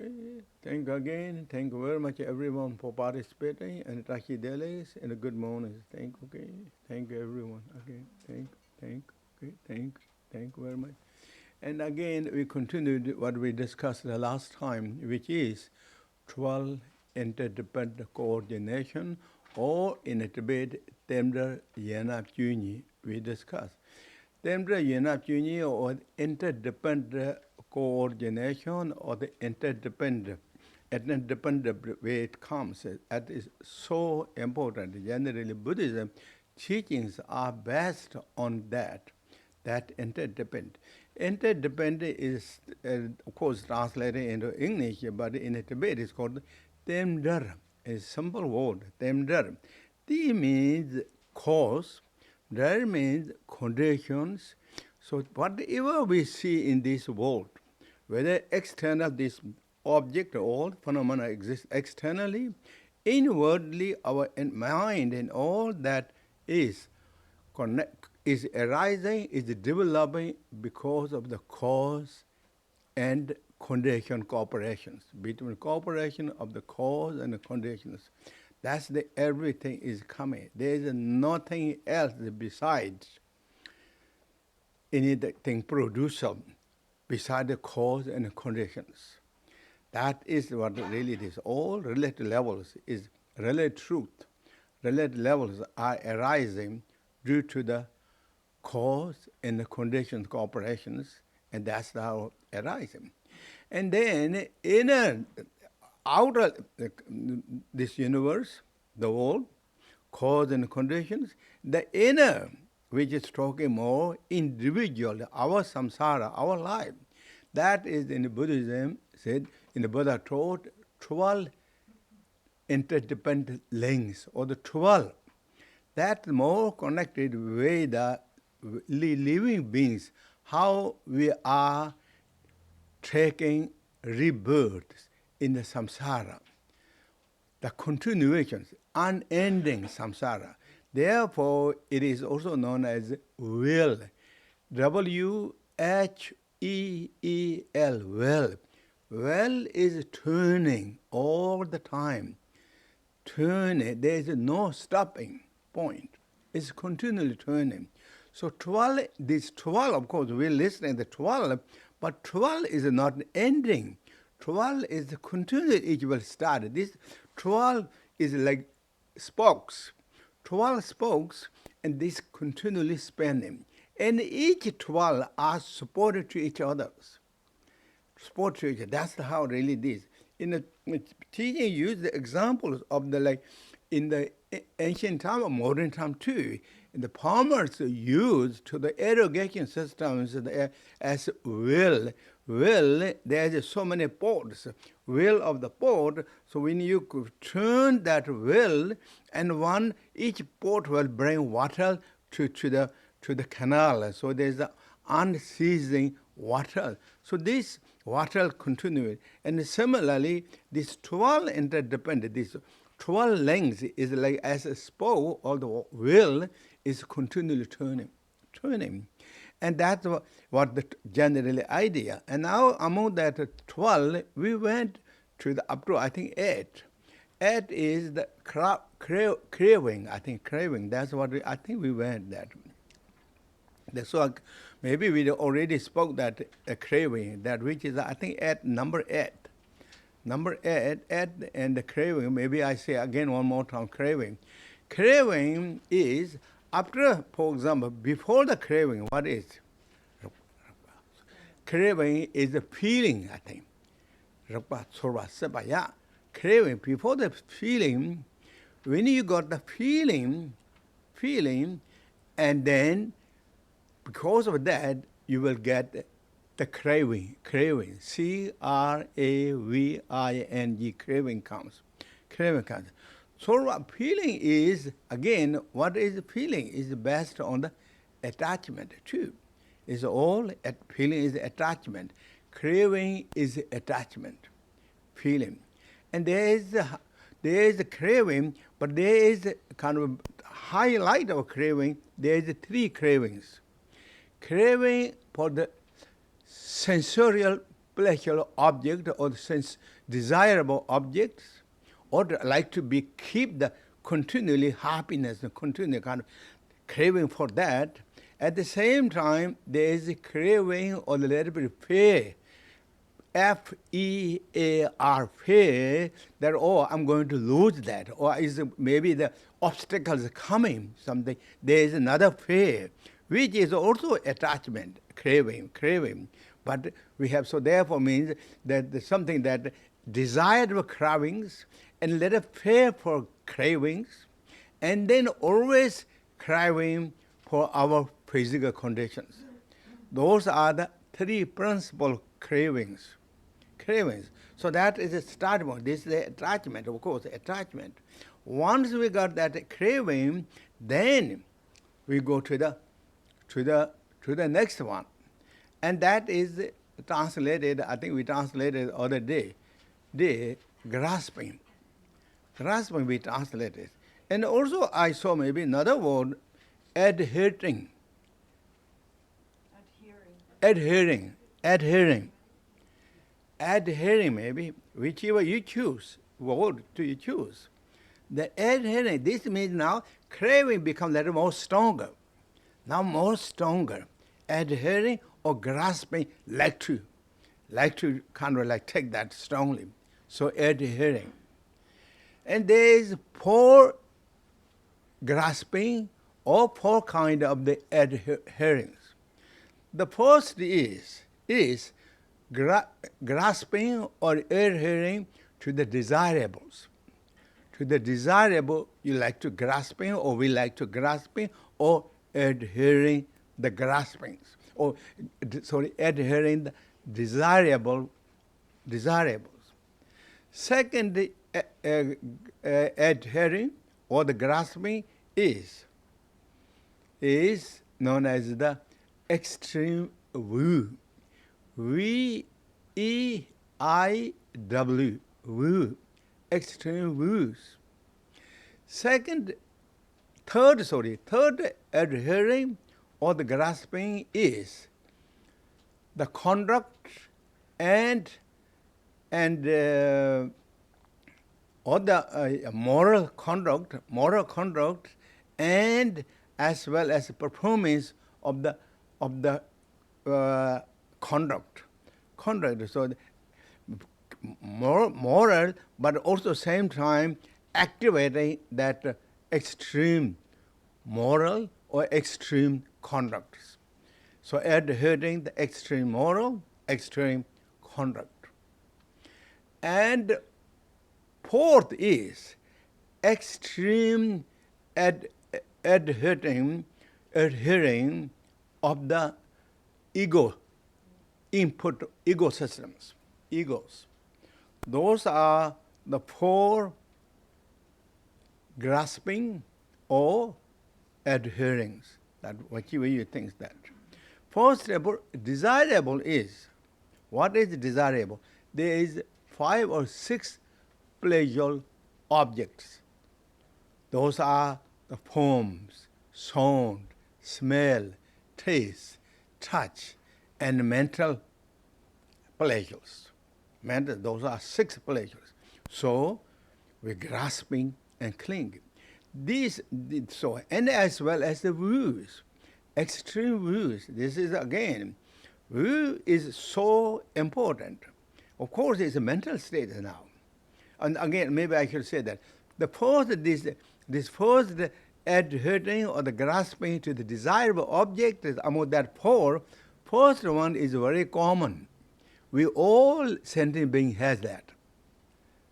Okay. Thank you again. Thank you very much everyone for participating and Tashi Delis and good morning. Thank you. Okay. Thank you everyone. Again. Thank you very much. And again we continued what we discussed the last time, which is 12 interdependent coordination, or in a Tibet, Temdra Yenap Juni, we discussed. Temdra Yenap Juni, or interdependent coordination, or the interdependent way it comes. That is so important. Generally, Buddhism teachings are based on that interdependent. Interdependent is, of course, translated into English, but in Tibet it's called Temdar. A simple word, Temdar. T means cause, Dar means conditions. So whatever we see in this world, whether external, this object or phenomena exists externally, inwardly our mind and all that is arising, is developing because of the cause and condition cooperations, between cooperation of the cause and the conditions. That's the everything is coming. There is nothing else besides anything producer, beside the cause and the conditions. That is what really it is. All relative levels is relative truth. Relative levels are arising due to the cause and the conditions cooperations, and that's how arising. And then inner, outer this universe, the world, cause and conditions, the inner, which is talking more individual, our samsara, our life. That is in Buddhism said, in the Buddha taught 12 interdependent links, or the 12. That's more connected with the living beings, how we are taking rebirths in the samsara, the continuations, unending samsara. Therefore, it is also known as will. W-H-E-E-L, will. Will is turning all the time. Turning, there is no stopping point. It's continually turning. So 12, this 12, of course, we're listening to 12, but 12 is not ending. 12 is continually, each will start. This 12 is like spokes. 12 spokes, and this continually spinning. And each 12 are supported to each other. Support to each other. That's how really it is. In the teaching, use the examples of the, like, in the ancient time or modern time too, the farmers use to the irrigation systems as will. Will, there's so many ports. Will of the port, so when you turn that will, and each port will bring water to the canal. So there's an unceasing water. So this water continues. And similarly, this 12 interdependent, this 12 lengths is like as a spoke, or the will is continually turning. And that's what the general idea. And now among that 12, we went to up to, I think, 8. 8 is the craving, I think, craving. That's what I think we went that. So maybe we already spoke that craving, that which is, I think, number 8. Number 8, and the craving, maybe I say again one more time, craving. Craving is, after, for example, before the craving, what is? Craving is the feeling, I think. Craving, before the feeling, when you got the feeling, and then because of that, you will get the craving. C-R-A-V-I-N-G, craving comes. So feeling is, again, what is feeling? Is based on the attachment too. It's all, feeling is attachment. Craving is attachment, feeling. And there is a craving, but there is a kind of highlight of craving. There is 3 cravings. Craving for the sensorial pleasurable object or sense desirable objects, or like to be keep the continually happiness, and continually kind of craving for that. At the same time, there is a craving or a little bit of fear, F-E-A-R, fear, that, oh, I'm going to lose that, or is maybe the obstacles coming, something. There is another fear, which is also attachment, craving. But we have, so therefore means that there's something that desired for cravings, and little fear for cravings, and then always craving for our physical conditions. Those are the three principal cravings. So that is a starting point. This is the attachment, of course, attachment. Once we got that craving, then we go to the next one. And that is translated, I think we translated the other day, grasping. Grasping we translated. And also I saw maybe another word, adhering. Adhering maybe, whichever you choose, word do you choose. The adhering, this means now craving becomes a little more stronger. Now more stronger. Adhering or grasping, like to kind of like take that strongly. So adhering. And there is four grasping or four kind of the adherings. The first is grasping or adhering to the desirables. To the desirable, you like to grasping, or we like to grasping, or adhering the graspings, or adhering the desirables. Second, adhering or the grasping is known as the extreme woo. V-E-I-W, woo, extreme woos. Third adhering or the grasping is the conduct and or the moral conduct, and as well as the performance of the conduct. So moral, but also same time activating that extreme moral or extreme conducts. So adhering the extreme moral, extreme conduct. And fourth is extreme adhering of the ego systems, egos. Those are the four grasping or adherings, that whichever you think that. First, desirable is, what is desirable? There is 5 or 6 pleasure objects. Those are the forms, sound, smell, taste, touch, and mental pleasures. Those are 6 pleasures. So we're grasping and clinging. And as well as the woos, extreme woos. This is again, woo is so important. Of course, it's a mental state now. And again, maybe I should say that the first, this first adhering or the grasping to the desirable object is among that four. First one is very common. We all sentient being has that.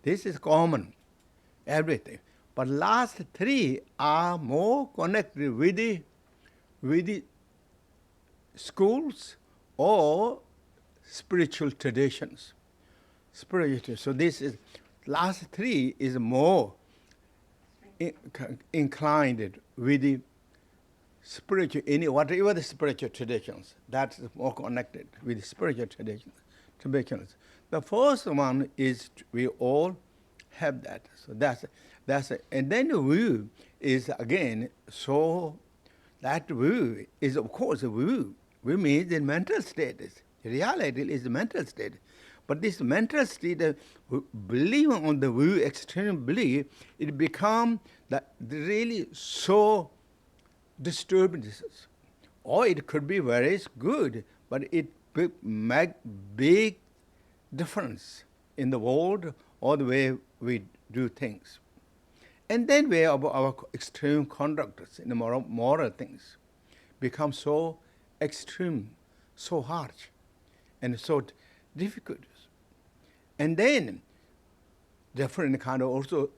This is common, everything. But last 3 are more connected with the schools or spiritual traditions. So this is, last 3 is more inclined with the spiritual, whatever the spiritual traditions, that's more connected with the spiritual traditions. The first one is we all have that. So that's it. And then the woo is again, so that woo is of course a woo. Woo means the mental status. Reality is the mental state. But this mental state, believing on the view, extreme belief, it becomes really so disturbing. Or it could be very good, but it make big difference in the world or the way we do things. And then we have our extreme conductors in the moral things become so extreme, so harsh, and so difficult. And then different kind of also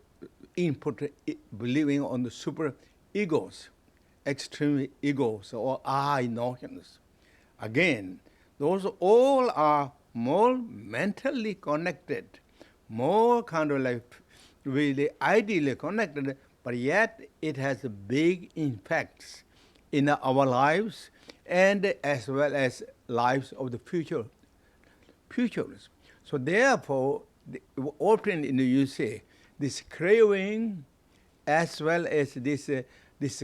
input believing on the super egos, extreme egos or I notions. Again, those all are more mentally connected, more kind of like really ideally connected, but yet it has big impacts in our lives and as well as lives of the futures. So therefore, often you say this craving as well as this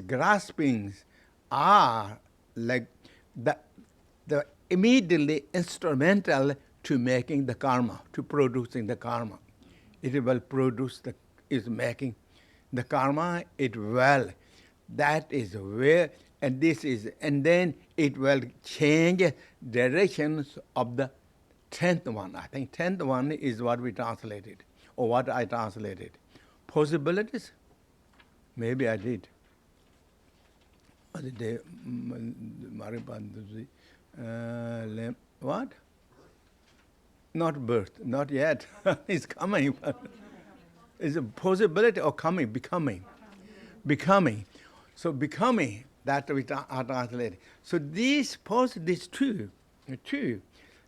graspings are like the immediately instrumental to making the karma, to producing the karma. It will produce is making the karma, it will. That is where, and this is, and then it will change directions of the 10th one. I think 10th one is what we translated, or what I translated. Possibilities? Maybe I did. What? Not birth, not yet. It's coming. It's a possibility of coming, becoming. So becoming, that we are translating. So these two,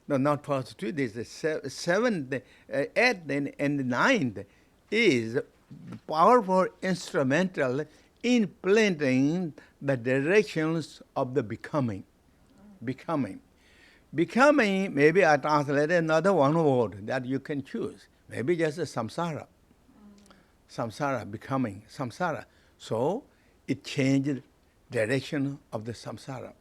no, not first two, this is seventh, eighth, and ninth is powerful instrumental in planting the directions of the becoming. Becoming, maybe I translated another one word that you can choose. Maybe just a samsara. Samsara, becoming, samsara. So it changed direction of the samsara.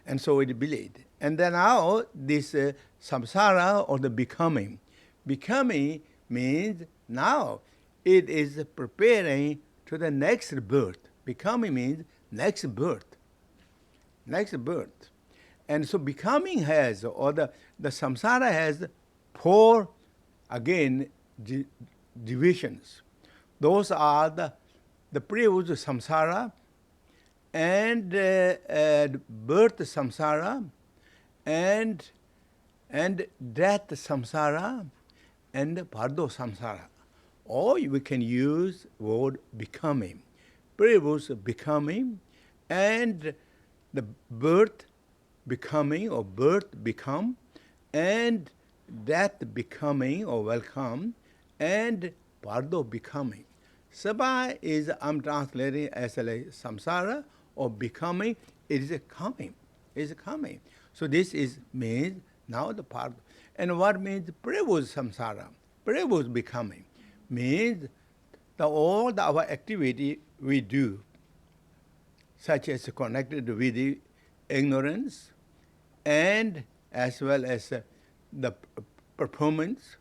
And so it believed. And then now this samsara or the becoming. Becoming means now it is preparing to the next birth. Becoming means next birth. And so becoming has, or the samsara has 4, again, divisions. Those are the previous samsara, and birth samsara, and death samsara, and pardo samsara. Or we can use word becoming. Previous becoming, and the birth becoming, or birth become, and death becoming, or welcome, and pardo becoming. Sabha is, I'm translating as a samsara, or becoming, it is a coming. So this means now the pardo. And what means previous samsara? Previous becoming means all our activity we do, such as connected with the ignorance, and as well as the performance.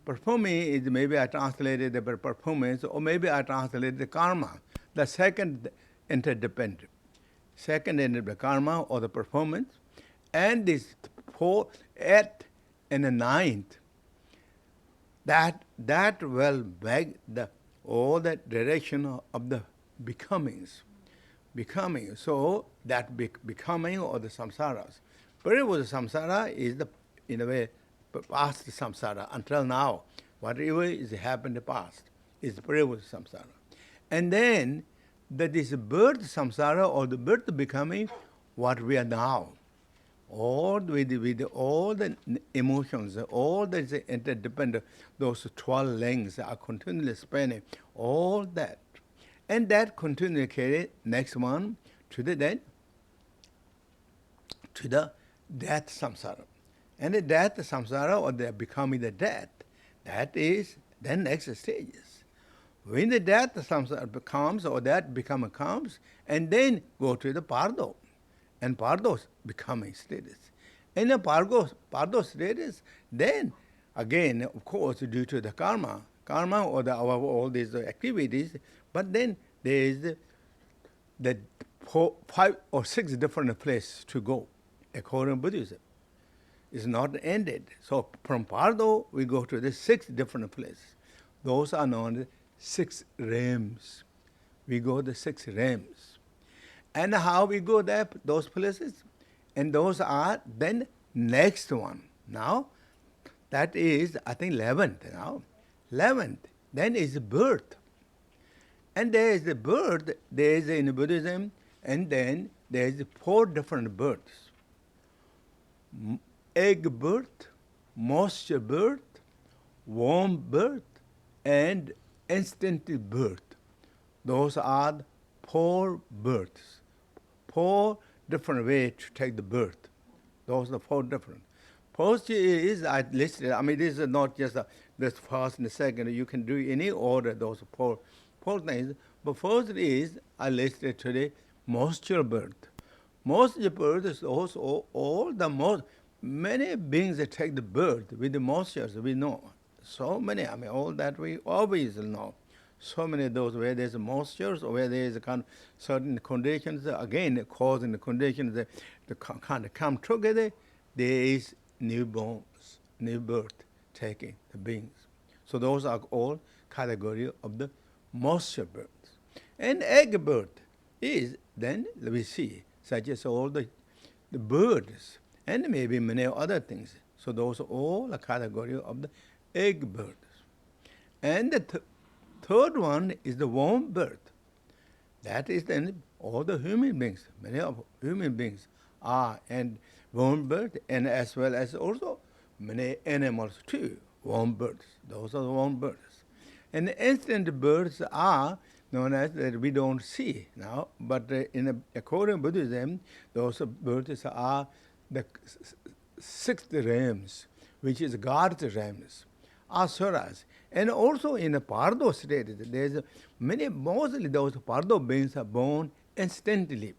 Performing is, maybe I translated the performance, or maybe I translated the karma, the second interdependent. Second interdependent karma, or the performance. And this 4, 8, and the 9th, that will beg all the direction of the becomings. So that becoming, or the samsaras. Previous samsara is in a way, past samsara. Until now, whatever is happened in the past is previous samsara. And then this birth samsara, or the birth becoming, what we are now. All with all the emotions, all the interdependent, those 12 links are continually spanning, all that. And that continually carry next one to the death samsara. And the death samsara, or the becoming the death, that is the next stages. When the death samsara becomes, or that comes, and then go to the pardo. And pardo's becoming status. In a Pardo status, then again, of course, due to the karma or all these activities, but then there is the 5 or 6 different places to go, according to Buddhism. It's not ended. So from Pardo, we go to the 6 different places. Those are known as 6 realms. We go to 6 realms. And how we go there, those places? And those are then next one. Now, that is, I think, 11th now. 11th, then is birth. And there is the birth, there is in Buddhism, and then there is 4 different births. Egg birth, moisture birth, warm birth, and instant birth. Those are the 4 births. 4 different ways to take the birth. Those are 4 different. First is, I listed, I mean, this is not just this first and the second. You can do any order, those 4 things. But first is, I listed today, moisture birth. Moisture birth is also all the most, many beings that take the birth with the moistures, we know. So many, I mean, all that we always know. So many of those where there's moistures or where there's a kind of certain conditions, again, causing the conditions that kind of come together, there is newborns, new birth taking the beings. So those are all category of the moisture birth. And egg birth is then, we see, such as all the birds and maybe many other things. So those are all a category of the egg birds. And the third one is the warm birth. That is then all the human beings, many of human beings are and warm birth, and as well as also many animals too, warm births. Those are the warm births. And the instant births are known as that we don't see now, but according to Buddhism, those births are the 6th realms, which is God's realms, asuras. And also in the Pardo state, there's mostly those Pardo beings are born instantly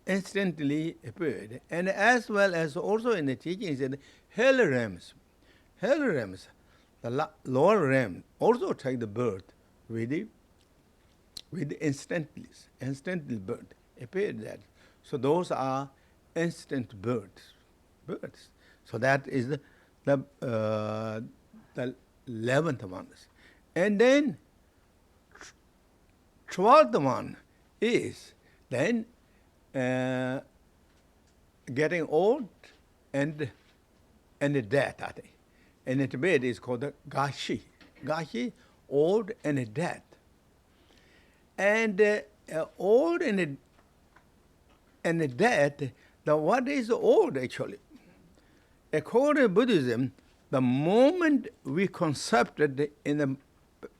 appeared. And as well as also in the teachings, hell realms, the lower realm, also take the birth with instantly birth appeared that. So those are instant births. So that is the 11th one. And then 12th one is then getting old and death, I think. And in Tibet it's called the Gashi. Gashi, old and death. And old and death, what is old actually? According to Buddhism, the moment we concepted in the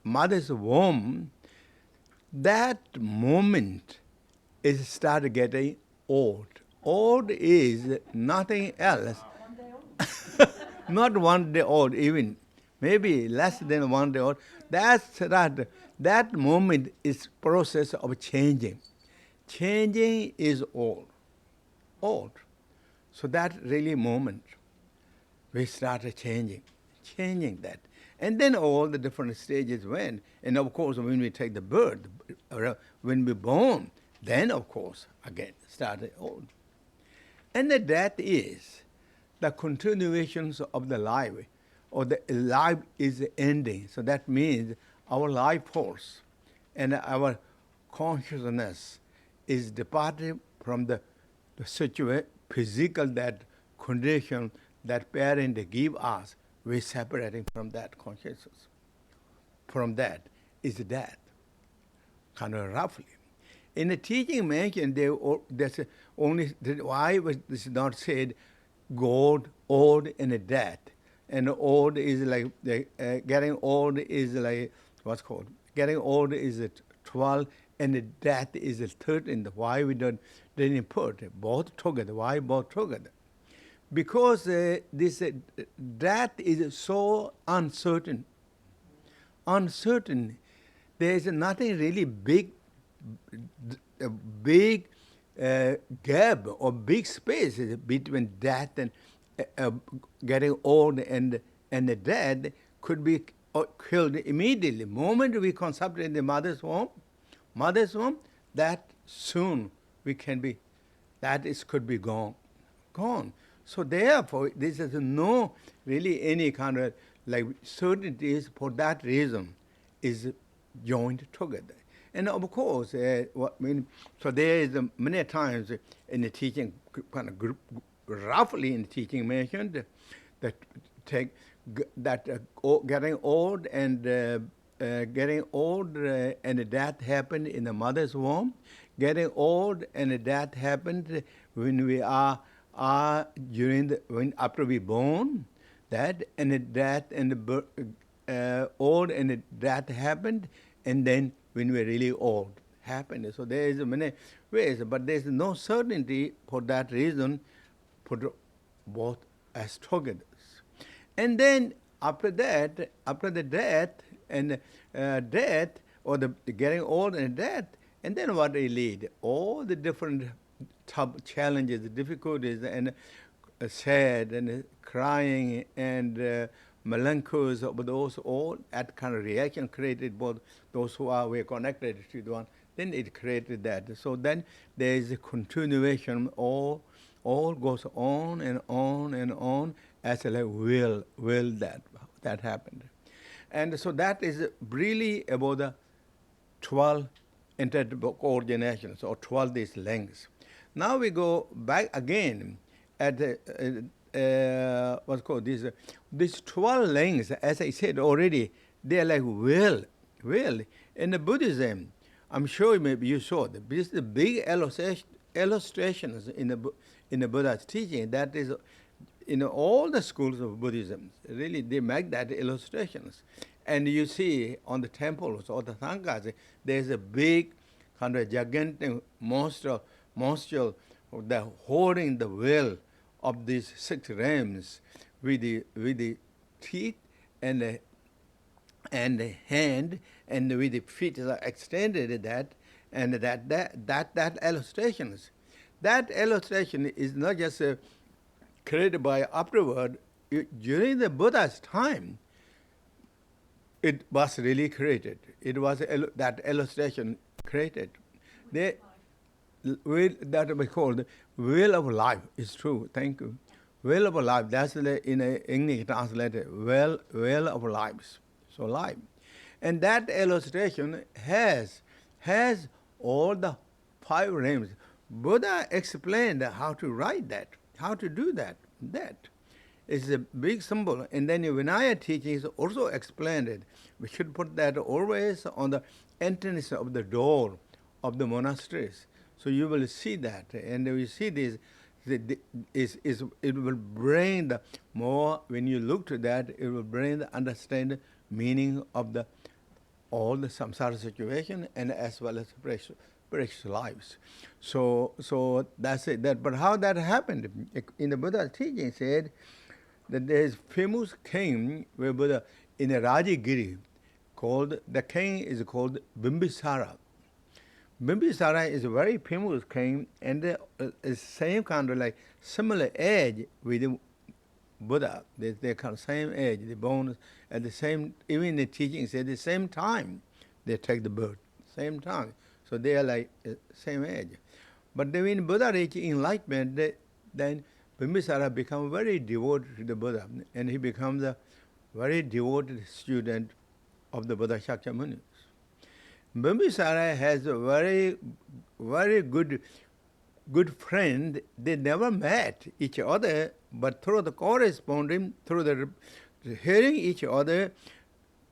mother's womb, that moment is started getting old. Old is nothing else. Not 1 day old even, maybe less than 1 day old. That's right. That moment is process of changing. Changing is old. So that really moment we started changing that. And then all the different stages went. And of course, when we take the birth, when we're born, then of course, again, started old. And the death is the continuations of the life, or the life is ending. So that means our life force and our consciousness is departed from the physical that condition that parent give us. We're separating from that consciousness. From that is death, kind of roughly. In the teaching mentioned, there's only why was this not said? God, old, and death. And old is like getting old is like what's called getting old is 12, and death is 13. Why we didn't put both together? Why both together? Because this death is so uncertain. There is nothing really big gap or big space between death getting old and dead could be killed immediately. The moment we concepted in the mother's womb, that soon we can be, could be gone. So therefore, this is no really any kind of like certainties for that reason is joined together. And of course, so there is many times in the teaching, kind of roughly in the teaching mentioned that getting old and death happened in the mother's womb. Getting old and death happened when we are after we born. That and the death and the old and the death happened, and then when we're really old happened. So there is many ways, but there is no certainty for that reason for both as together. And then after the death and death, or the getting old and death, and then what they lead, all the different challenges, difficulties, and sad and crying and melancholy of those, all that kind of reaction created both those who were connected to the one. Then it created that. So then there is a continuation. All goes on and on and on as a will that happened. And so that is really about the 12 interdependence or 12 these lengths. Now we go back again at what's called these 12 lengths. As I said already, they are like will. In the Buddhism, I'm sure maybe you saw this is the big illustrations in the Buddha's teaching. That is in all the schools of Buddhism. Really, they make that illustrations. And you see on the temples or the sanghas, there's a big kind of gigantic monster that holding the will of these 6 realms with the teeth and the hand, and with the feet are extended that illustrations. That illustration is not just created by afterward. During the Buddha's time, it was really created. It was that illustration created. That we call the will of life. Is true. Thank you. Will of life. That's in English translated. Will of lives. So life, and that illustration has all the 5 realms. Buddha explained how to write that, how to do that. That is a big symbol. And then the Vinaya teachings also explained it. We should put that always on the entrance of the door of the monasteries. So you will see that, and we see this. It will bring the more, when you look to that, it will bring the understand meaning of all the samsara situation, and as well as precious lives. So that's it. But how that happened? In the Buddha's teaching said that there is famous king where Buddha in a Rajagiri called, the king is called Bimbisara. Bimbisara is a very famous king, and is same kind of like similar age with the Buddha. They kind of same age. They born at the same. Even in the teaching say the same time they take the birth, same time. So they are like same age. But then when Buddha reached enlightenment, then Bimbisara become very devoted to the Buddha, and he becomes a very devoted student of the Buddha Shakyamuni. Bimbisara has a very, very good friend. They never met each other, but through the corresponding, through the hearing each other,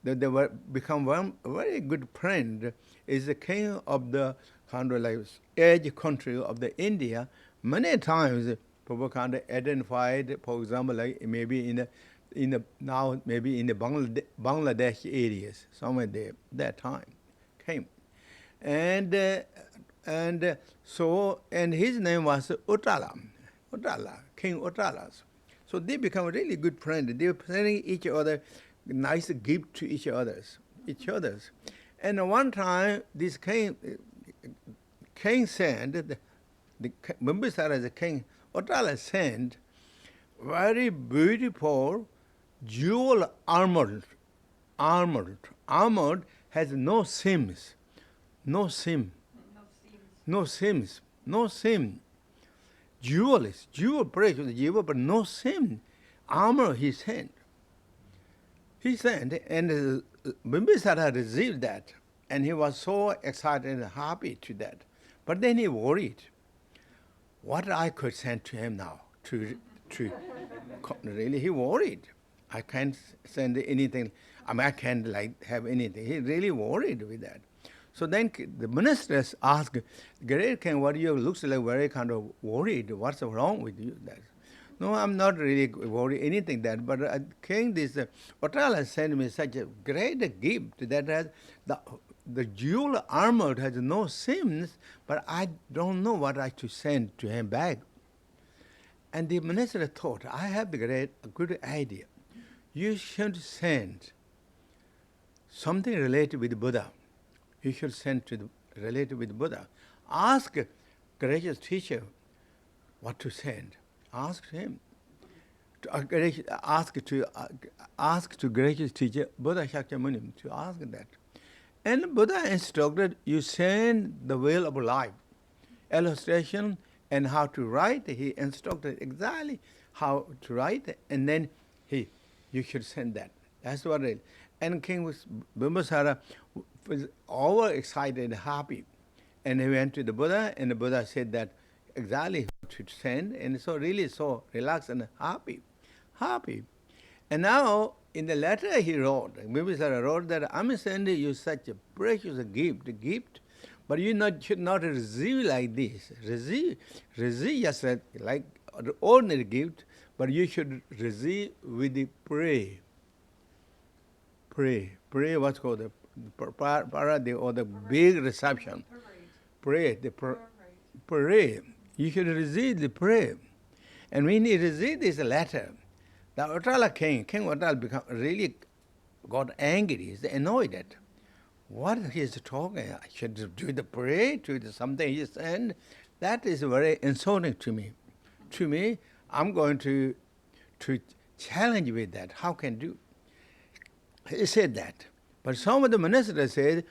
they were become one very good friend. Is the king of the kind of like edge country of the India. Many times people kind of identified, for example, like maybe in the now maybe in the Bangladesh areas, somewhere there that time came, and his name was Uttala, King Uttalas. So they become really good friends. They were sending each other nice gift to each others. And one time this king sent the Bimbisara, the king Uttala sent very beautiful, jewel armored, has no seams, no seam, no seams, no seam. Jewel is jewel, precious jewel, but no seam. Armor he sent. He sent, and Bimbisara received that, and he was so excited and happy to that. But then he worried, what I could send to him now, to really, he worried. I can't send anything. I mean, I can't have anything. He really worried with that. So then the ministers asked, Great King, what you looks like very kind of worried. What's wrong with you? That, no, I'm not really worried anything that. But King, this Otala has sent me such a great gift that has the jewel armor has no seams, but I don't know what I should send to him back. And the minister thought, I have a good idea. You should send something related with Buddha. You should send to related with Buddha. Ask gracious teacher what to send. Ask him. Ask to gracious teacher Buddha Shakyamuni to ask that. And Buddha instructed you send the wheel of life, illustration, and how to write. He instructed exactly how to write, and then you should send that. That's what it is. And King Bimbisara was overexcited and happy. And he went to the Buddha, and the Buddha said that exactly what to send, and so really so relaxed and happy. And now, in the letter he wrote, Bimbisara wrote that I'm sending you such a precious gift, but you should not receive like this. Receive just like the ordinary gift, but you should receive with the pray. Pray, what's called the parade or the big reception. Pray, pray. You should receive the prayer. And when he received this letter, the Otala King Otala really got angry. He's annoyed at what he is talking. I should do the prayer to something he sent. That is very insulting to me. To me, I'm going to challenge with that. How can do? He said that. But some of the ministers said,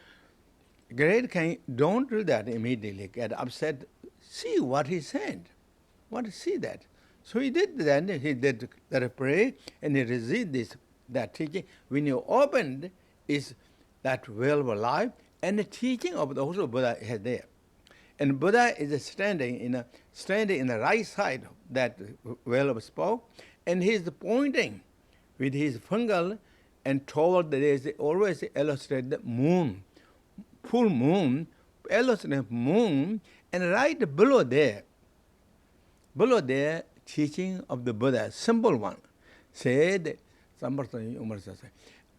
Great King, don't do that immediately. Get upset. See what he said. See that. So he did that. He did that prayer, and he received that teaching. When you opened, is that well of life, and the teaching of the also Buddha is there. And Buddha is standing in the right side of that well of spoke, and he is pointing with his finger and toward there is always illustrate the moon, full moon, illustrate moon, and right below there, teaching of the Buddha, simple one, said,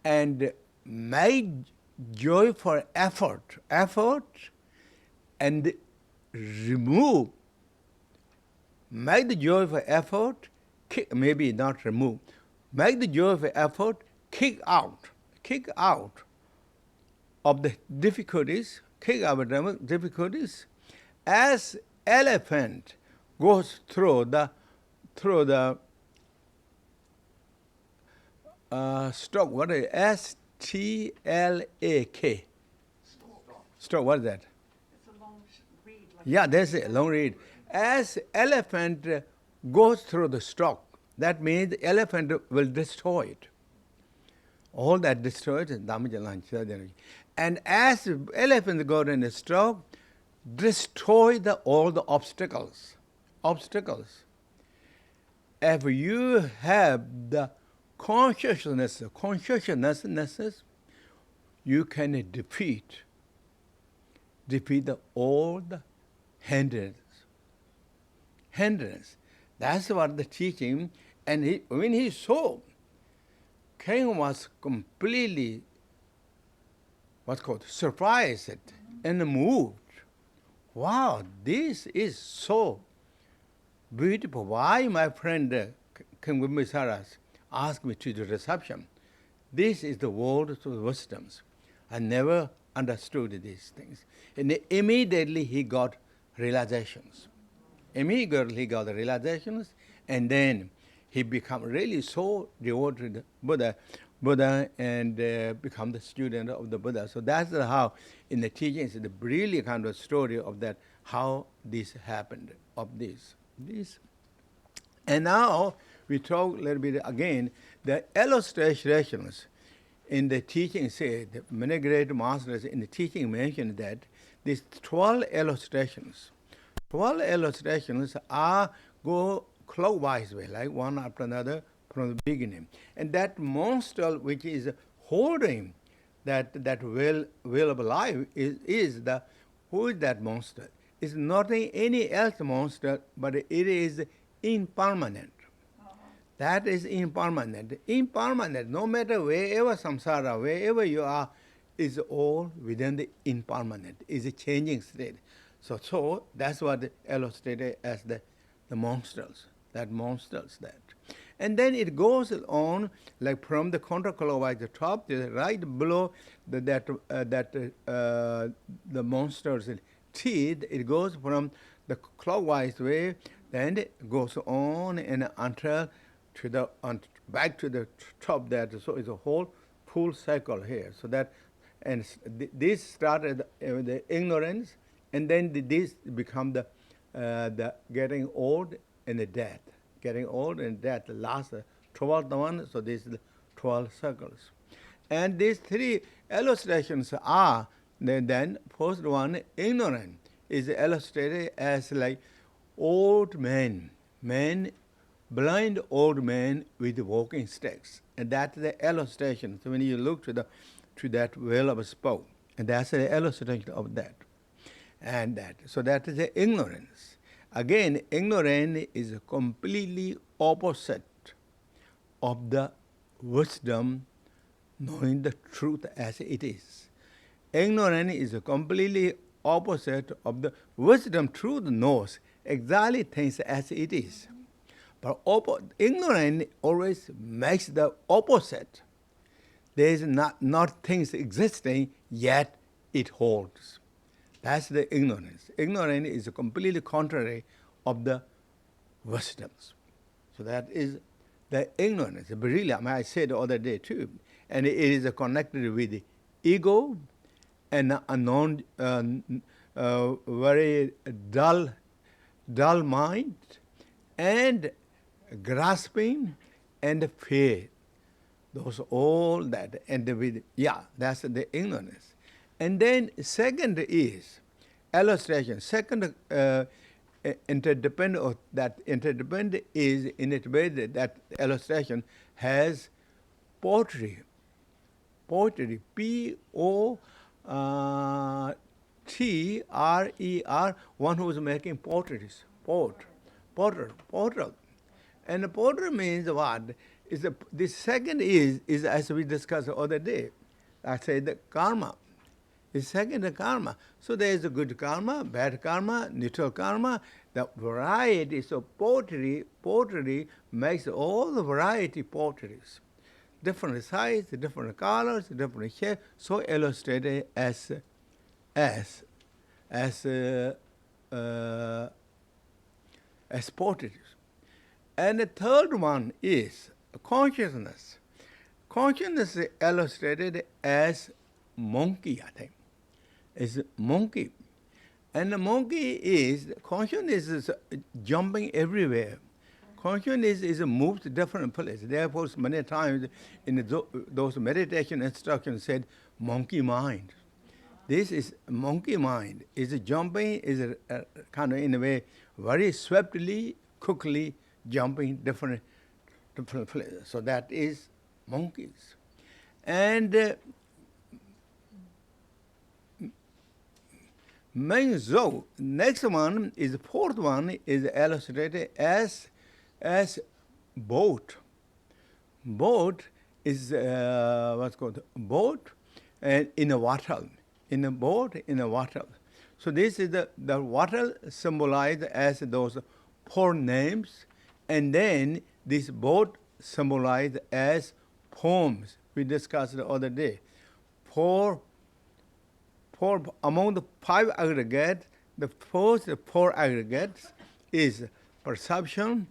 and made joyful effort, and remove. Make the joyful effort, maybe not remove. Make the joyful effort, kick out of the difficulties, as elephant goes through the stalk. What is it? STLAK. Stalk. What is that? It's a long reed. Yeah, that's a long reed. As elephant goes through the stalk, that means the elephant will destroy it. All that destroyed is Dhamma. And as the elephant goes in the stalk, destroy all the obstacles. If you have the consciousness, you can defeat all the hindrance. That's what the teaching. And when he saw, King was completely, surprised and moved. Wow, this is so beautiful. Why my friend King Bimbisara asked me to the reception? This is the world of wisdoms. I never understood these things. And immediately he got realizations. And then he become really so devoted to Buddha and become the student of the Buddha. So that's how, in the teachings, the brilliant kind of story of that, how this happened, of this. And now we talk a little bit again, the illustrations in the teaching say, the many great masters in the teaching mentioned that these 12 illustrations are go clockwise way, like one after another from the beginning. And that monster which is holding that will of life is the, who is that monster? It's not any else monster, but it is impermanent. That is impermanent. Impermanent, no matter wherever samsara, wherever you are, is all within the impermanent, is a changing state. So that's what illustrated as the monsters, that. And then it goes on, like from the counterclockwise, the top, to the right below the monster's teeth, it goes from the clockwise way, then it goes on and until back to the top there. So it's a whole full cycle here. So that, and this started with the ignorance, and then this become the getting old and the death. Getting old and death, the last 12th one, so this is the 12 circles. And these three illustrations are, then first one, ignorant, is illustrated as like old men, blind old men with walking sticks. And that's the illustration. So when you look to that well of a spoke, and that's the illustration of that. And that. So that is the ignorance. Again, ignorance is completely opposite of the wisdom, knowing the truth as it is. Ignorance is completely opposite of the wisdom. Truth knows exactly things as it is. But ignorance always makes the opposite. There is not things existing, yet it holds. That's the ignorance. Ignorance is completely contrary of the wisdoms. So that is the ignorance. Really, I said the other day too, and it is connected with the ego and a very dull mind, and grasping and fear. Those all that, and with, that's the ignorance. And then second is illustration. Second interdependent, that interdependent is in its way that illustration has poetry. Poetry, P-O-T-R-E-R, one who is making potteries. Potter. And the potter means what? The second is as we discussed the other day, I said the karma. The second, the karma. So there is a good karma, bad karma, neutral karma. The variety, so pottery makes all the variety potteries. Different size, different colors, different shape, so illustrated as potteries. And the third one is consciousness. Consciousness is illustrated as monkey, I think. It's monkey. And the monkey is, consciousness is jumping everywhere. Consciousness is moved to different places. Therefore, many times in those meditation instructions said, monkey mind. This is monkey mind. Is jumping, is kind of in a way very swiftly, quickly jumping different places. So that is monkeys. And Mengzhou, next one is the fourth one is illustrated as boat. Boat is what's called boat and in a water. In a boat in a water. So this is the water symbolized as those four names, and then this boat symbolized as poems we discussed the other day. Four among the five aggregates, the first four aggregates is perception,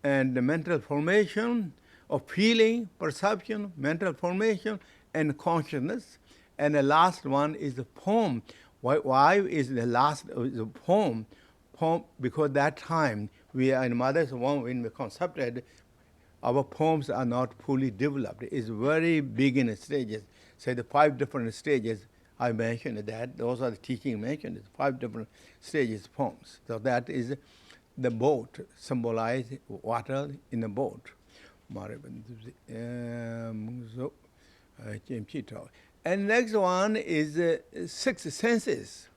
and the mental formation of feeling, perception, mental formation, and consciousness. And the last one is the form. Why is the last is the form? Form, because that time we are in mother's womb when we concepted, our forms are not fully developed. It's very beginner stages. Say the 5 different stages I mentioned that. Those are the teaching mentioned. 5 different stages forms. So that is the boat, symbolize water in the boat. And next one is 6 senses.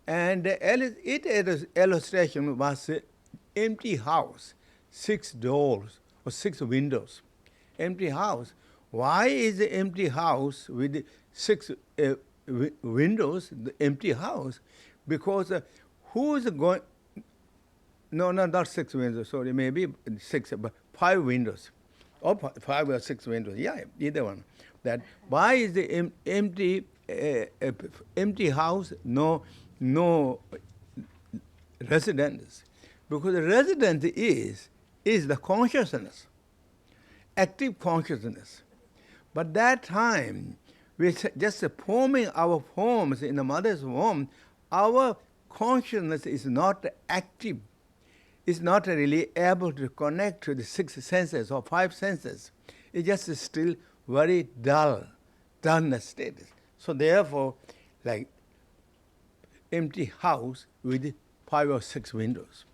And its illustration was empty house, 6 doors or 6 windows. Empty house. Why is the empty house with 6 windows, the empty house? Because who is going... No, not 6 windows, sorry, maybe 6, but 5 windows. Or 5 or 6 windows, yeah, either one. That why is the empty house, no residence? Because the residence is the consciousness, active consciousness. But that time, we're just forming our forms in the mother's womb, our consciousness is not active. It's not really able to connect to the 6 senses or 5 senses. It's just still very dullness status. So therefore, like empty house with 5 or 6 windows.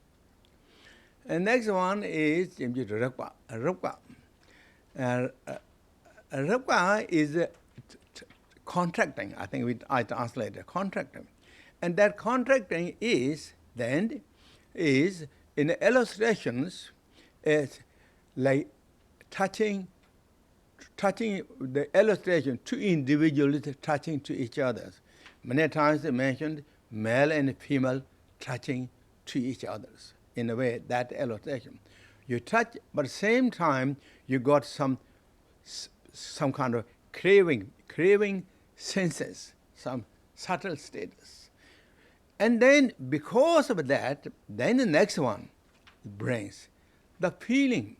And next one is Rukpa. Rukpa is contracting. I think I translated contracting. And that contracting is then in the illustrations, it's like touching the illustration, 2 individuals touching to each other. Many times they mentioned male and female touching to each other. In a way, that illustration. You touch, but at the same time, you got some kind of craving senses, some subtle status. And then, because of that, then the next one brings the feeling.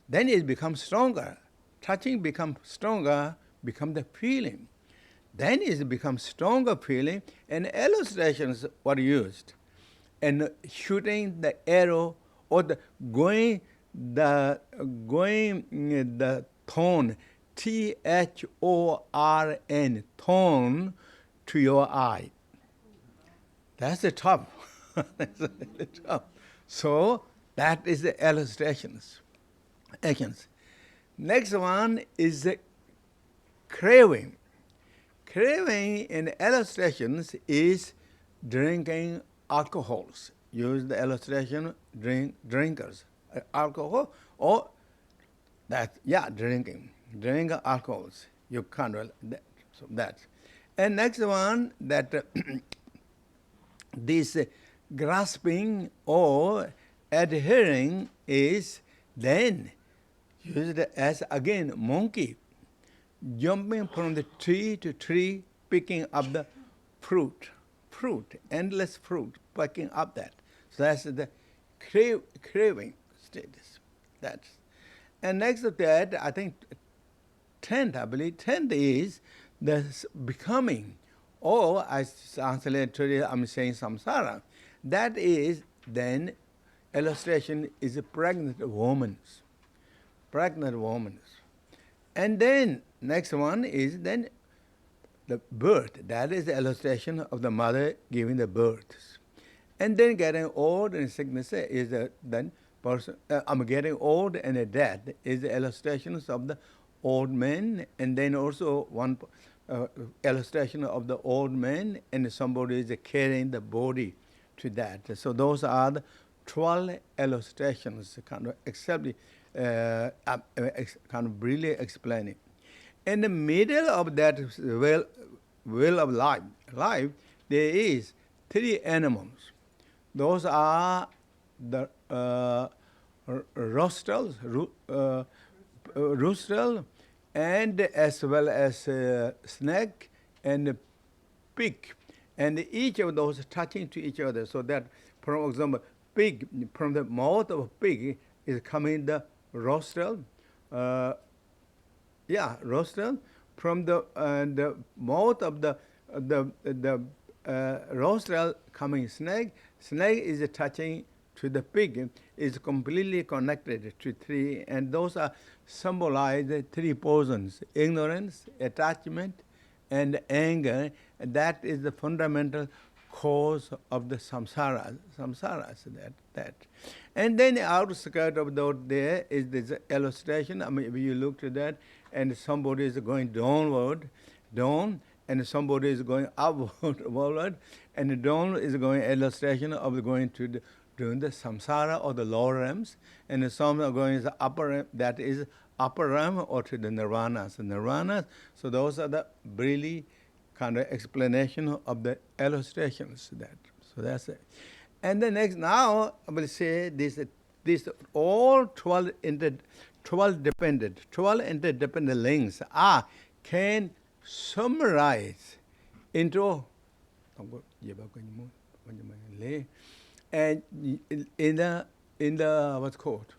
Then it becomes stronger. Touching becomes stronger, become the feeling. Then it becomes stronger feeling, and illustrations were used. And shooting the arrow or going the thorn, THORN, thorn to your eye. That's the top. That's the top. So that is the illustrations, actions. Next one is the craving. Craving in illustrations is drinking alcohols. Use the illustration, drinkers. Alcohol or drinking alcohols. You can't, so that. And next one, that this grasping or adhering is then used as, again, monkey, jumping from the tree to tree, picking up the fruit, endless fruit, picking up that. So that's the craving status. That's. And next to that, I think, 10th is the becoming, or as translated today, I'm saying samsara. That is then, illustration is a pregnant woman. And then next one is then the birth. That is the illustration of the mother giving the birth. And then getting old and sickness is then person. I'm getting old and a death is the illustrations of the old man, and then also one illustration of the old man, and somebody is carrying the body to that. So those are the 12 illustrations, kind of really explaining. In the middle of that wheel of life, there is 3 animals. Those are the rooster, and as well as snake and pig. And each of those touching to each other, so that, for example, pig, from the mouth of a pig, is coming the rostral. Rostral. From the mouth of the rostral coming snake. Snake is touching to the pig, is completely connected to three, and those are symbolized three portions: ignorance, attachment, and anger. That is the fundamental cause of the samsaras. That. And then the outskirt of there is this illustration. I mean, if you look to that, and somebody is going downward, down, and somebody is going upward, and down is going illustration of going to doing the samsara or the lower realms, and some are going to the upper realm, that is upper realm, or to the nirvanas. So those are the really kind of explanation of the illustrations. So that's it. And the next, now I will say this all 12 interdependent links can summarize into and in the what's called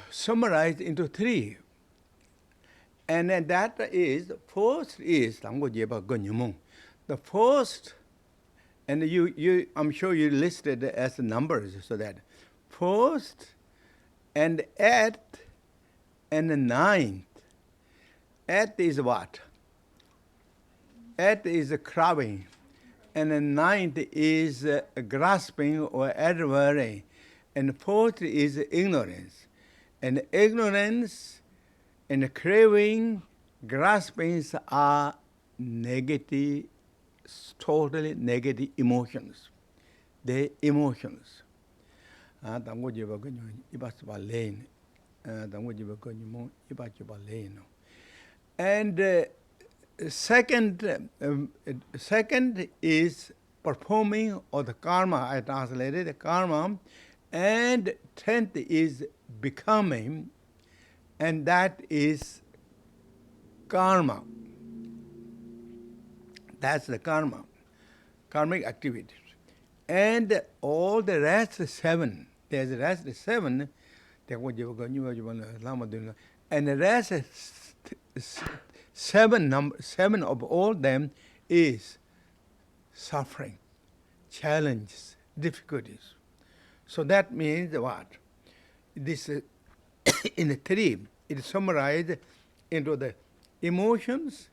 summarized into three. And then that is, first is the first, and you I'm sure you listed as numbers, so that first and eighth and the ninth. Eighth is what? Eighth is craving, and the ninth is grasping or adversary, and fourth is ignorance. And ignorance and craving, graspings are negative, totally negative emotions. They're emotions. And second is performing, or the karma, I translated the karma, and 10th is becoming, and that is karma. That's the karma, karmic activities. And all the rest 7, there's the rest 7, and the rest 7 of all them is suffering, challenges, difficulties. So that means what? This in the 3, it is summarized into the emotions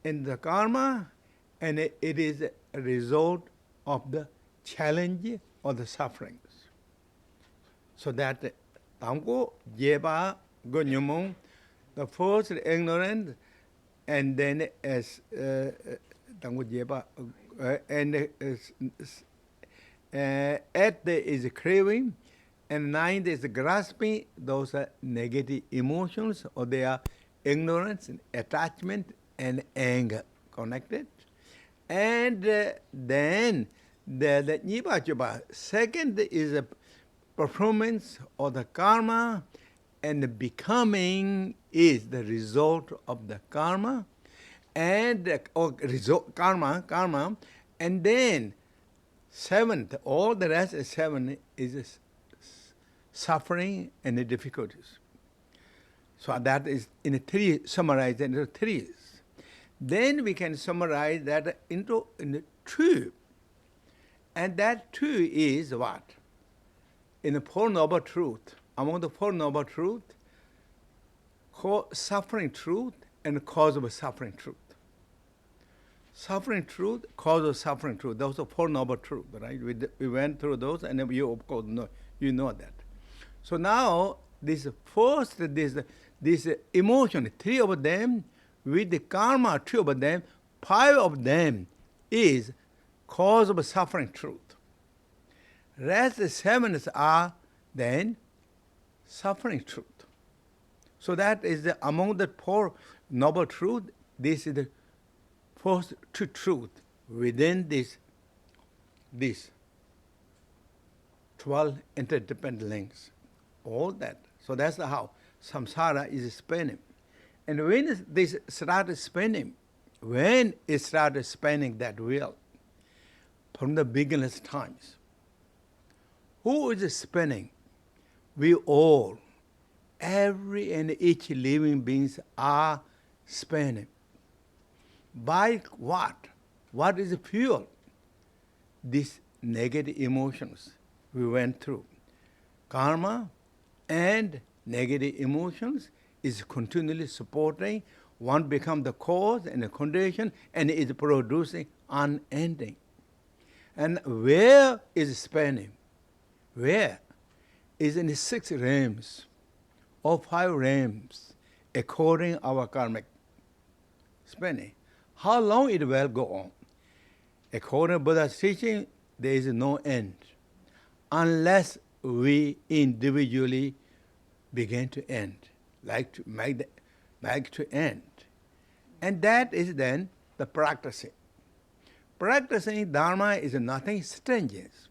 and the karma, and it is a result of the challenge or the sufferings. So that Tango, Jeba, Gonyumong, the first ignorance, and then as Tango Jeba, and eighth is craving, and 9th is grasping. Those are negative emotions, or they are ignorance, and attachment, and anger connected. And then the Nipa Chupa, second is a performance or the karma, and the becoming is the result of the karma, and or result karma, and then 7th, all the rest is 7 is suffering and the difficulties. So that is in 3, summarized into 3s. Then we can summarize that into 2. And that 2 is what? In the Four Noble Truth, among the Four Noble Truth, suffering truth and cause of suffering truth. Suffering truth, cause of suffering truth. Those are Four Noble Truths, right? We went through those, and you of course know, you know that. So now this first, this emotion, 3 of them, with the karma, 2 of them, 5 of them is cause of suffering truth. Rest 7 are then suffering truth. So that is among the 4 noble truths, this is the first 2 truths within this 12 interdependent links. All that. So that's how samsara is spinning. And when this started spinning, when it started spinning that wheel, from the beginner's times, who is spinning? We all, every and each living beings are spinning. By what? What is the fuel? These negative emotions we went through. Karma and negative emotions is continually supporting. One becomes the cause and the condition and is producing unending. And where is spinning? Where? Is in the 6 realms or 5 realms according our karmic spinning. How long it will go on? According to Buddha's teaching, there is no end unless we individually begin to end, like to make to end. And that is then the practicing. Practicing Dharma is nothing strenuous.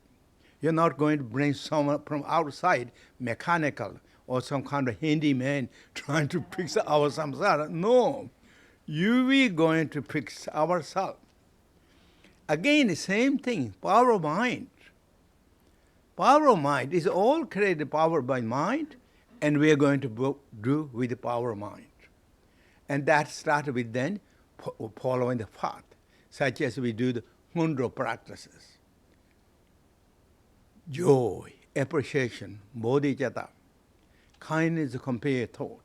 You're not going to bring someone from outside, mechanical, or some kind of handyman trying to fix our samsara. No. You are going to fix ourselves. Again, the same thing, power of mind. Power of mind is all created power by mind, and we are going to do with the power of mind. And that starts with then following the path, such as we do the Mundro practices. Joy, appreciation, bodhicitta, kindness, compare thought.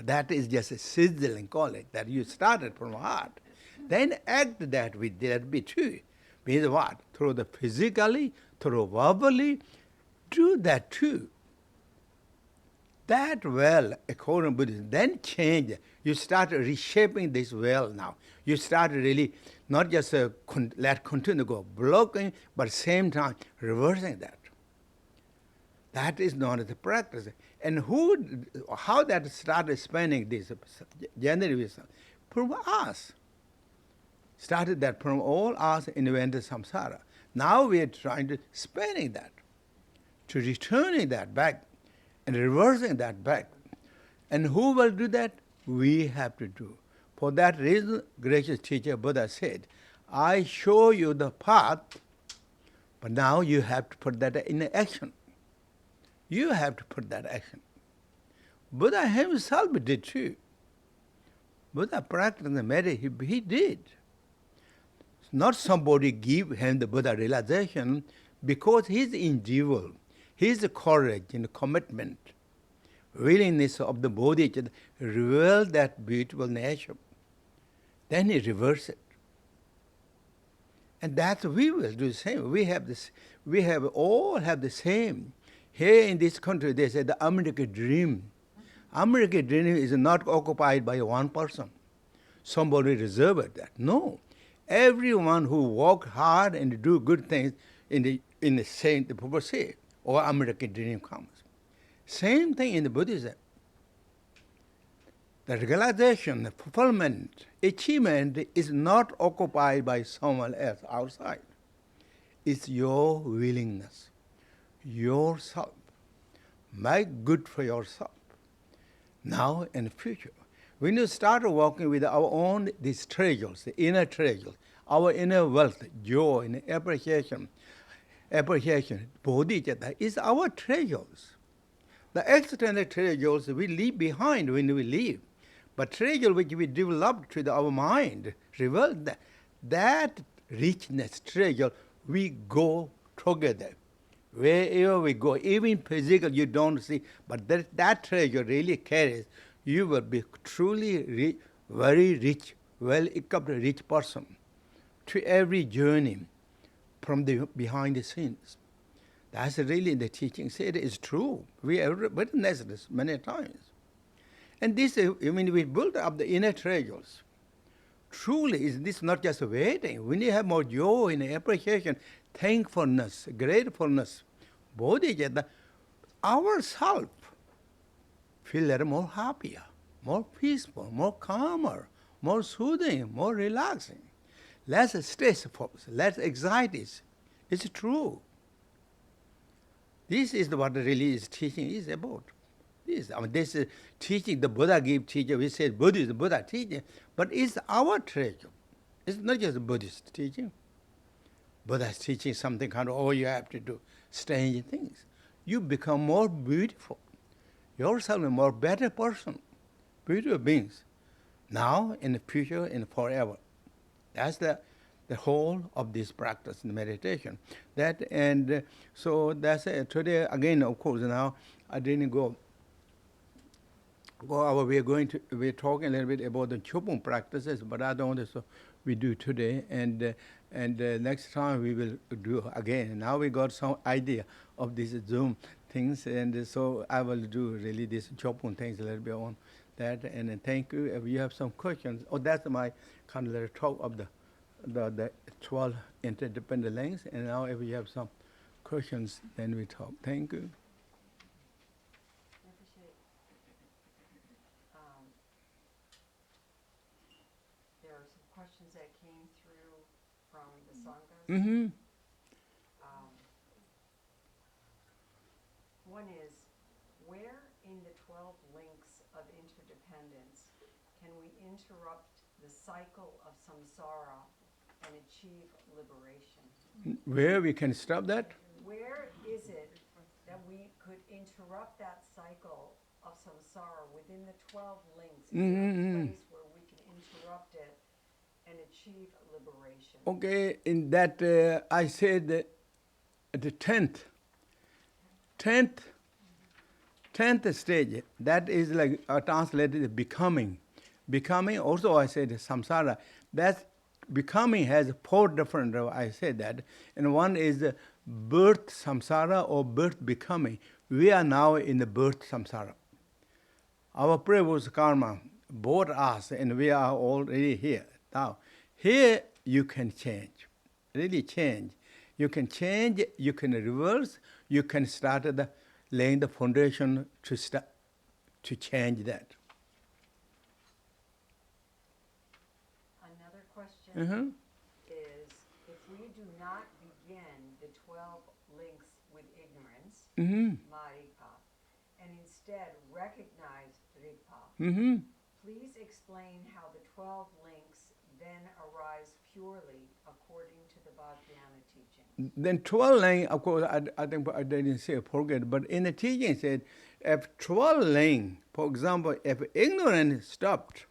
That is just a sizzling, call it, that you started from heart. Then act that with that be true. Means what? Through the physically, through verbally, do that too. That well, according to Buddhism, then change. You start reshaping this well now. You start really not just let continue to go blocking, but same time reversing that. That is not the practice. And how that started spending this general wisdom? From us. Started that from all us invented samsara. Now we are trying to spinning that, to returning that back and reversing that back. And who will do that? We have to do. For that reason, gracious teacher Buddha said, I show you the path, but now you have to put that in action. You have to put that action. Buddha himself did too. Buddha practiced the meditation, he did. Not somebody give him the Buddha realization, because his endeavor, his courage and commitment, willingness of the bodhicitta revealed that beautiful nature. Then he reversed it. And that we will do the same. We all have the same. Here in this country, they say the American dream. American dream is not occupied by one person. Somebody reserved that. No. Everyone who work hard and do good things in the same, the people say, or American dream comes. Same thing in the Buddhism. The realization, the fulfillment, achievement is not occupied by someone else outside. It's your willingness, yourself. Make good for yourself, now and future. When you start working with our own, these treasures, the inner treasures, our inner wealth, joy and appreciation, bodhicitta is our treasures. The external treasures we leave behind when we leave. But treasure which we developed with our mind, reveal that richness, treasure, we go together. Wherever we go, even physical you don't see, but that treasure really carries. You will be truly rich, very rich, well-equipped rich person to every journey from the behind the scenes. That's really the teaching said is true. We have witnessed this many times. And this, when we build up the inner treasures, truly is this not just waiting. We need to have more joy and appreciation, thankfulness, gratefulness, bodhicitta, ourselves feel a little more happier, more peaceful, more calmer, more soothing, more relaxing, less stressful, less anxieties. It's true. This is what the religious teaching is about. This is teaching the Buddha gave teaching. We said Buddhism, Buddha teaching, but it's our treasure. It's not just Buddhist teaching. Buddha is teaching something kind of, oh, you have to do strange things. you become more beautiful. Yourself a more better person, beautiful beings. Now, in the future, and forever. That's the whole of this practice in meditation. So that's it. Today, again, of course, now I didn't go over. We're talking a little bit about the Chopung practices, but I don't want to. So we do today, and next time we will do again. Now we got some idea of these Zoom things, and so I will do really this Chopung things a little bit on that. And thank you. If you have some questions, that's my kind of little talk of the 12 interdependent links. And now if you have some questions, then we talk. Thank you. I appreciate. There are some questions that came through from the Sanghas. Mm-hmm. One is, where in the 12 links of interdependence can we interrupt the cycle of samsara and achieve liberation? Where we can stop that? Where is it that we could interrupt that cycle of samsara within the 12 links? Is there a place where we can interrupt it and achieve liberation? Okay, in that I said the 10th stage, that is like translated becoming. Becoming, also I said samsara. That becoming has 4 different, I said that. And one is birth samsara or birth becoming. We are now in the birth samsara. Our previous karma brought us, and we are already here. Now, here you can change, really change. You can change, you can reverse, you can start laying the foundation to change that. Another question is, if we do not begin the 12 links with ignorance, maripa, and instead recognize ripa, please explain how the 12 links then arise purely according to the Bhagavata teaching. Then 12 links, of course, I think I didn't say forget, but in the teaching it said, if 12 links, for example, if ignorance stopped,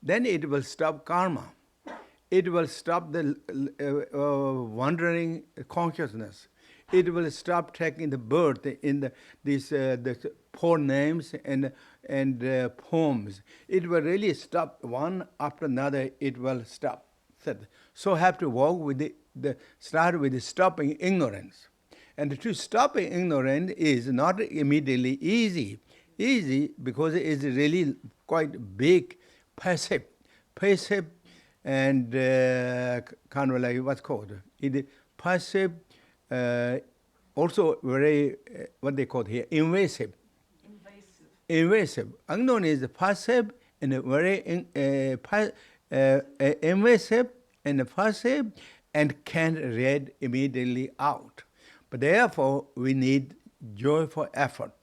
then it will stop karma. It will stop the wandering consciousness. It will stop taking the birth in these 4 names and poems. It will really stop one after another. It will stop. So have to walk with start with stopping ignorance. And to stop ignorance is not immediately easy. Easy because it is really quite big, passive, and kind of like what's called. It is passive, also very, what they call here, invasive. Invasive. Unknown is passive and very invasive and passive and can't read immediately out. But therefore, we need joyful effort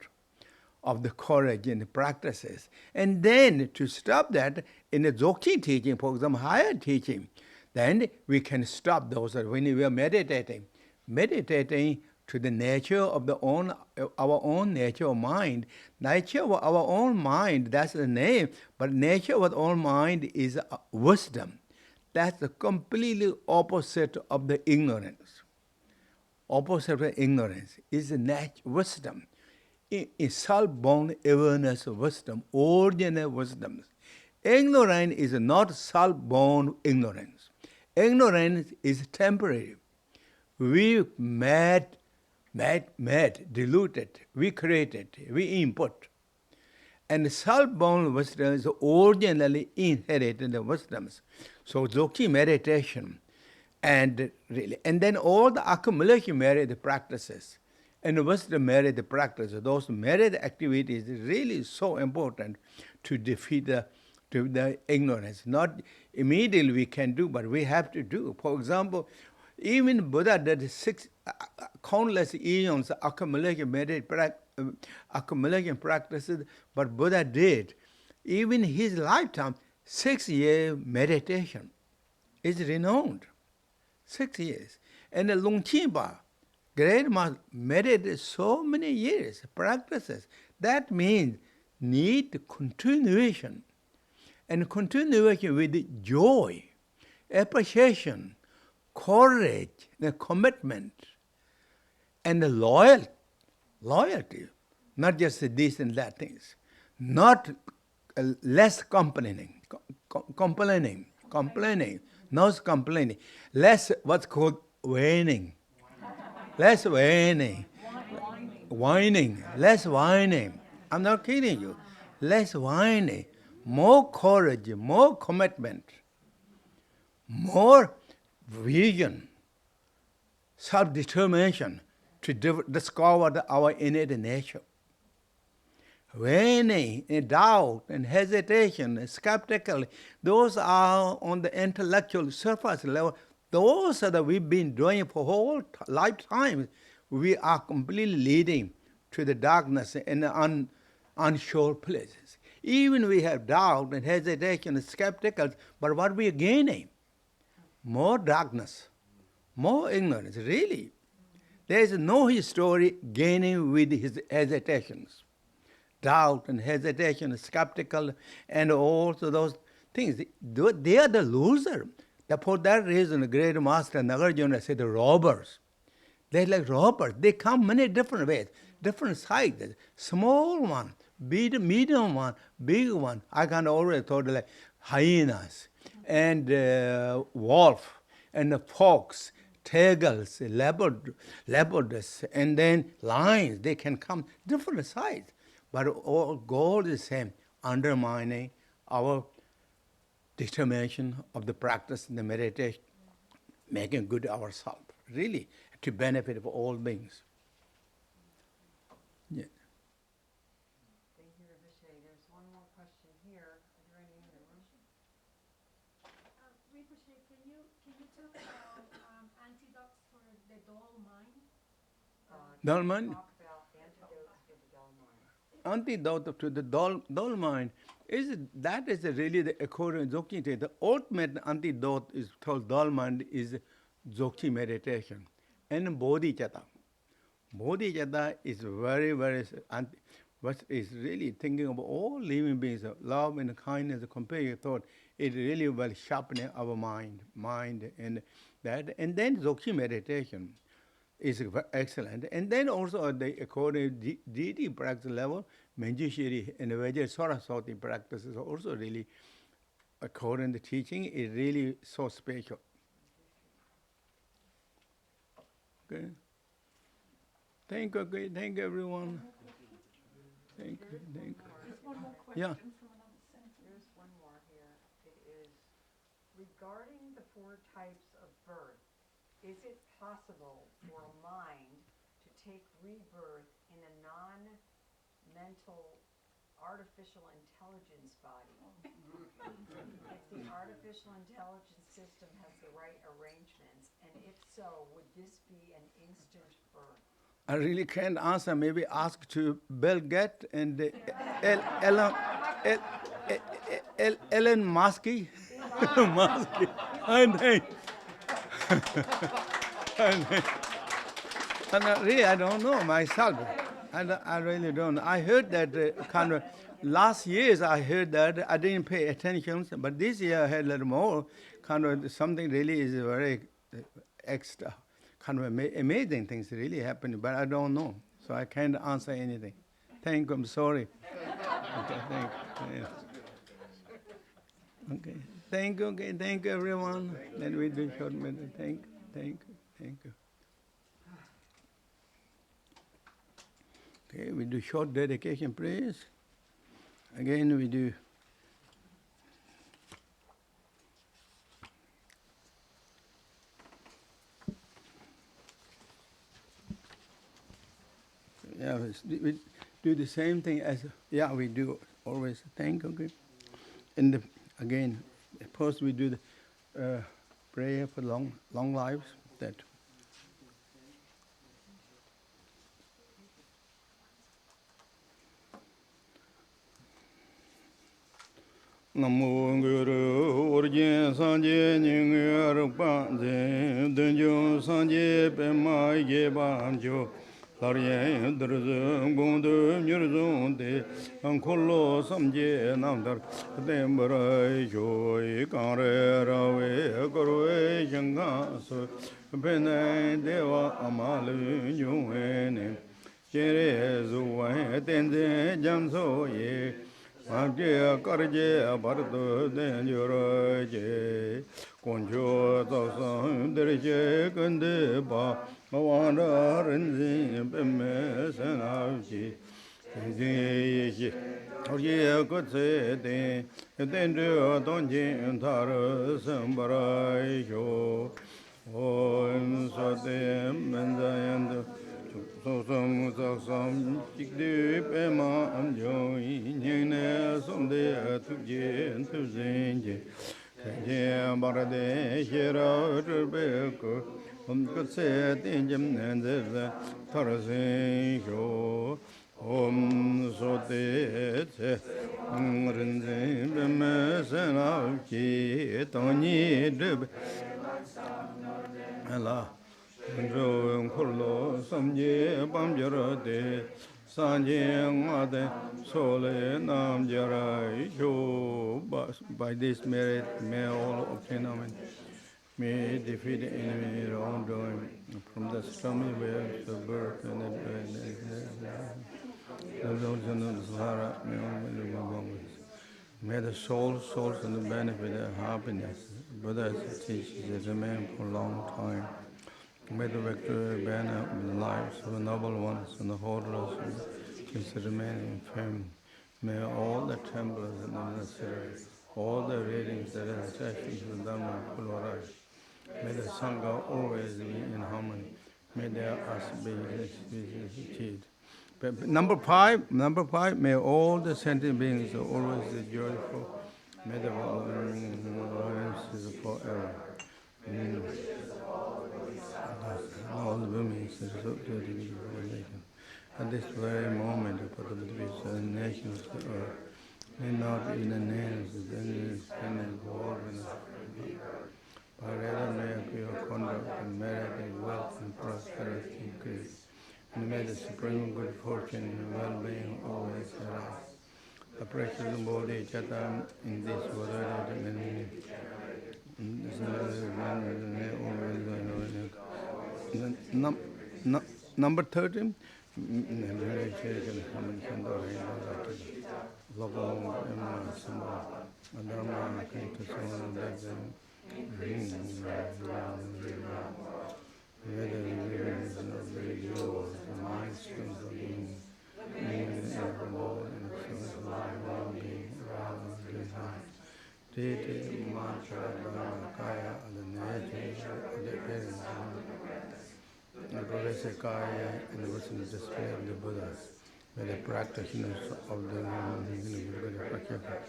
of the courage and the practices. And then to stop that, in the Dzogchen teaching, for example, higher teaching, then we can stop those when we are meditating to the nature of our own nature of mind. Nature of our own mind, that's the name, but nature of our own mind is wisdom. That's the completely opposite of the ignorance. Opposite of ignorance is wisdom. Is self-born awareness of wisdom, ordinary wisdom. Ignorance is not self-born ignorance. Ignorance is temporary. We mad, diluted, we created, we input. And self-born wisdom is originally inherited wisdoms. So Dzogchen meditation, and then all the accumulation merit practices, and wisdom merit practices, those merit activities is really so important to defeat the ignorance. Not immediately we can do, but we have to do. For example, even Buddha did countless eons accumulation practices, but Buddha did, even his lifetime, 6-year meditation is renowned. 6 years. And the Longchenpa Great master meditated so many years, practices. That means need continuation. And continuation with joy, appreciation, courage, the commitment, and the loyalty. Not just this and that things. Not less complaining, not complaining. Less what's called whining. Less whining. Whining. Less whining. I'm not kidding you. Less whining. More courage, more commitment, more vision, self-determination to discover our innate nature. Whining, doubt, and hesitation, skeptical, those are on the intellectual surface level. Those are that we've been doing for whole lifetime. We are completely leading to the darkness and the unsure places. Even we have doubt and hesitation and skeptical, but what we are gaining? More darkness, more ignorance, really. There is no history gaining with his hesitations. Doubt and hesitation, skeptical, and also those things. They are the loser. For that reason, the great master Nagarjuna said the robbers. They're like robbers. They come many different ways, different sizes. Small one, medium one, big one. I can always thought like hyenas and wolf and fox, tigers, leopards, and then lions. They can come different sizes. But all goal is the same, undermining our determination of the practice and the meditation, making good ourselves, really, to benefit of all beings. Yeah. Thank you, Rinpoche. There's one more question here. Are there any in the room? Rinpoche, can you tell about antidotes for the dull mind? Dull mind? Talk about antidotes for the dull mind. Antidote to the dull mind is really the according to Dzogchen. The ultimate antidote is called dull mind is Dzogchen meditation and bodhicitta. Bodhicitta is very, very what is really thinking of all living beings, love and kindness, compassion, thought. It really will sharpen our mind, and that, and then Dzogchen meditation is excellent. And then also at the according deity practice level, Manjushri and Vajra Saraswati practice is also really, according to teaching, is really so special. Okay. Thank you, okay. Thank you, everyone. Thank you. There's one more question Yeah. from another center. There's one more here. It is regarding the 4 types of birth. Is it possible for a mind to take rebirth in a non-mental artificial intelligence body? If the artificial intelligence system has the right arrangements, and if so, would this be an instant birth? I really can't answer. Maybe ask to Bill Gates and Elon Musk. And really, I don't know myself. I really don't. I heard that kind of last years. I heard that I didn't pay attention, but this year I heard a little more. Kind of something really is very extra, kind of amazing things really happening. But I don't know, so I can't answer anything. Thank you. I'm sorry. Okay, thank you. Okay, thank you. Okay, thank you, everyone. Then we do short meditation. Thank you. Okay, we do short dedication prayers. Again, we do. Yeah, we do the same thing as, we do always. Thank you, okay. And again, first we do the prayer for long lives, that Namo Guru Origin Sanje Ninger Panze Dunjo Sanje Pema Yebanjo Larye Drzum Gundu Nyurzum De Ankolo Samje Namdar Dembra Joy Kare Rawe Gurwe Jangasu Bene Deva Amalu Nyuene Jere Zuwa Tenze Jamso Ye Abje Karje Bardo Denjuraje Conjo Tasam Derje Kandeba Mawanda Renzi Beme Sanavji Zinji Orje Kutse Den Dendra Donjin Tar Sambarai Jo Om Satem Menzayand So some Chikde Pema Amjo Yene Sunday to Jen to Zinji Jen Barade Shira Rebecca could say Dinjam and the Tarzan Show so te Rinzin Bemesan of Ki Tony Deb Allah Ro Kolo Samje Bamjara Sanje Ngade Sole Nam Jara Yo. By this merit may all obtain amen. May defeat the enemy wrongdoing from the stormy waves of birth and may the souls and the benefit of happiness. Buddha teaches remain for a long time. May the victory banner of the lives of the noble ones and the holders of remain in fame. May all the temples and the monasteries, all the readings and recitations of the Dharma flourish. May the Sangha always be in harmony. May their us be achieved. Number five, may all the sentient beings always be joyful. May the world is forever. All the women at this very moment for the nations of the earth may not be the names of any world, but rather may appear conduct and merit and wealth and prosperity increase. And may the supreme good fortune and well-being always arise. The precious body Chatam in this world Number 13. The progressive Kaya and the personal display of the Buddhas, where the practitioners of the Buddha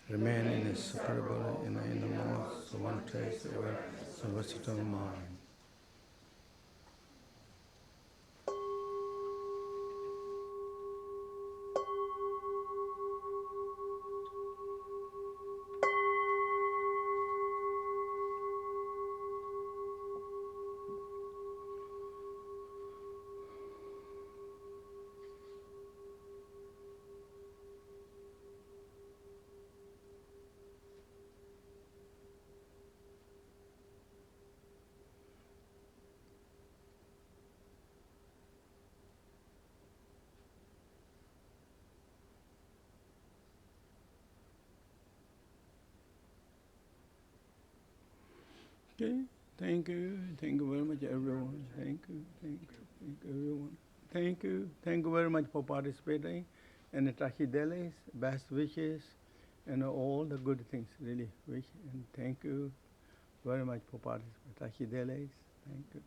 remain inseparable in the innermost one trace of a versatile mind. Okay, thank you very much everyone. Thank you everyone. Thank you very much for participating and the Tashi best wishes and all the good things really wish and thank you very much for participating. Tashi thank you.